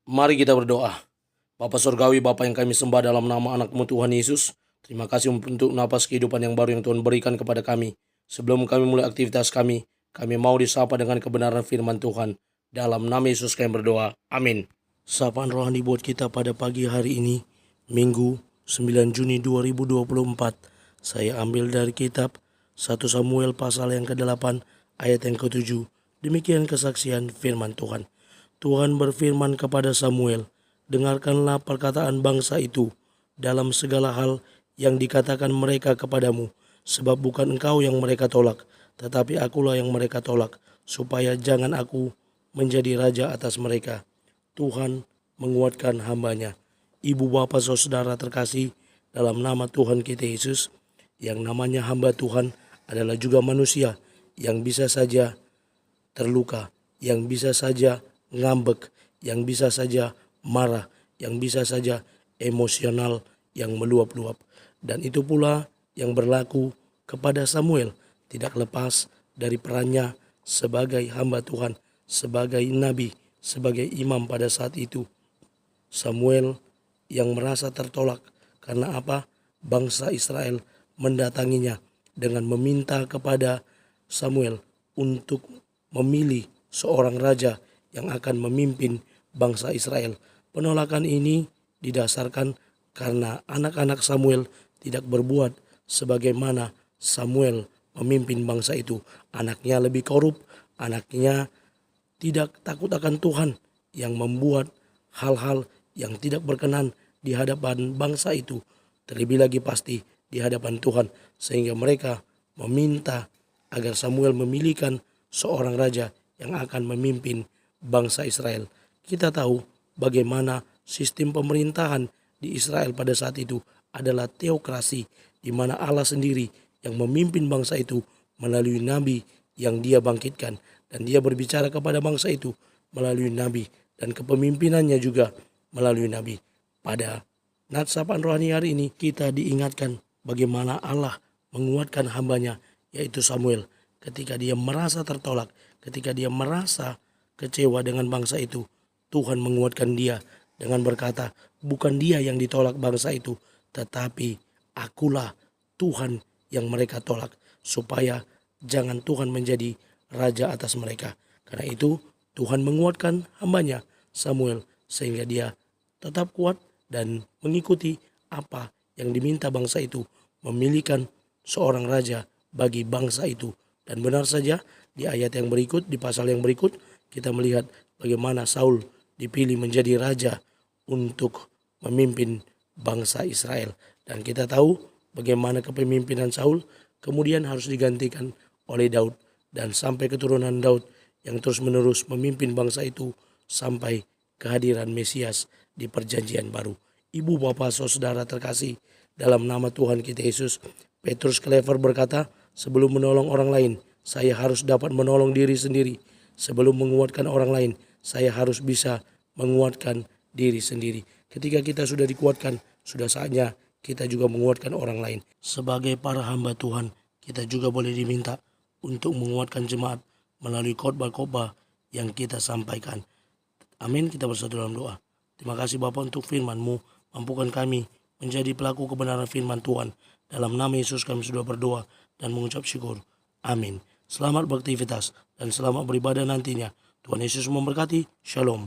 Mari kita berdoa. Bapa Surgawi, Bapa yang kami sembah dalam nama anak-Mu Tuhan Yesus, terima kasih untuk napas kehidupan yang baru yang Tuhan berikan kepada kami. Sebelum kami mulai aktivitas kami mau disapa dengan kebenaran firman Tuhan. Dalam nama Yesus kami berdoa. Amin. Sapaan rohani buat kita pada pagi hari ini, Minggu 9 Juni 2024. Saya ambil dari kitab 1 Samuel pasal yang ke-8 ayat yang ke-7. Demikian kesaksian firman Tuhan. Tuhan berfirman kepada Samuel, dengarkanlah perkataan bangsa itu dalam segala hal yang dikatakan mereka kepadamu, sebab bukan engkau yang mereka tolak, tetapi akulah yang mereka tolak, supaya jangan aku menjadi raja atas mereka. Tuhan menguatkan hambanya. Ibu bapa saudara terkasih, dalam nama Tuhan kita Yesus, yang namanya hamba Tuhan adalah juga manusia yang bisa saja terluka, yang bisa saja ngambek, yang bisa saja marah, yang bisa saja emosional yang meluap-luap. Dan itu pula yang berlaku kepada Samuel, tidak lepas dari perannya sebagai hamba Tuhan, sebagai nabi, sebagai imam pada saat itu. Samuel yang merasa tertolak karena apa? Bangsa Israel mendatanginya dengan meminta kepada Samuel untuk memilih seorang raja yang akan memimpin bangsa Israel. Penolakan ini didasarkan karena anak-anak Samuel tidak berbuat sebagaimana Samuel memimpin bangsa itu. Anaknya lebih korup, anaknya tidak takut akan Tuhan, yang membuat hal-hal yang tidak berkenan di hadapan bangsa itu, terlebih lagi pasti di hadapan Tuhan, sehingga mereka meminta agar Samuel memilihkan seorang raja yang akan memimpin bangsa Israel. Kita tahu bagaimana sistem pemerintahan di Israel pada saat itu adalah teokrasi, di mana Allah sendiri yang memimpin bangsa itu melalui nabi yang dia bangkitkan, dan dia berbicara kepada bangsa itu melalui nabi, dan kepemimpinannya juga melalui nabi. Pada Natsapaan rohani hari ini kita diingatkan bagaimana Allah menguatkan hambanya, yaitu Samuel, ketika dia merasa tertolak, ketika dia merasa kecewa dengan bangsa itu. Tuhan menguatkan dia dengan berkata, bukan dia yang ditolak bangsa itu, tetapi akulah Tuhan yang mereka tolak, supaya jangan Tuhan menjadi raja atas mereka. Karena itu Tuhan menguatkan hambanya Samuel, sehingga dia tetap kuat dan mengikuti apa yang diminta bangsa itu, memilihkan seorang raja bagi bangsa itu. Dan benar saja di ayat yang berikut, di pasal yang berikut, kita melihat bagaimana Saul dipilih menjadi raja untuk memimpin bangsa Israel. Dan kita tahu bagaimana kepemimpinan Saul kemudian harus digantikan oleh Daud. Dan sampai keturunan Daud yang terus-menerus memimpin bangsa itu sampai kehadiran Mesias di perjanjian baru. Ibu bapak saudara terkasih, dalam nama Tuhan kita Yesus, Petrus Clever berkata, sebelum menolong orang lain, saya harus dapat menolong diri sendiri. Sebelum menguatkan orang lain, saya harus bisa menguatkan diri sendiri. Ketika kita sudah dikuatkan, sudah saatnya kita juga menguatkan orang lain. Sebagai para hamba Tuhan, kita juga boleh diminta untuk menguatkan jemaat melalui khotbah-khotbah yang kita sampaikan. Amin, kita bersatu dalam doa. Terima kasih Bapa untuk firman-Mu, mampukan kami menjadi pelaku kebenaran firman Tuhan. Dalam nama Yesus kami sudah berdoa dan mengucap syukur. Amin. Selamat beraktivitas dan selamat beribadah nantinya. Tuhan Yesus memberkati. Shalom.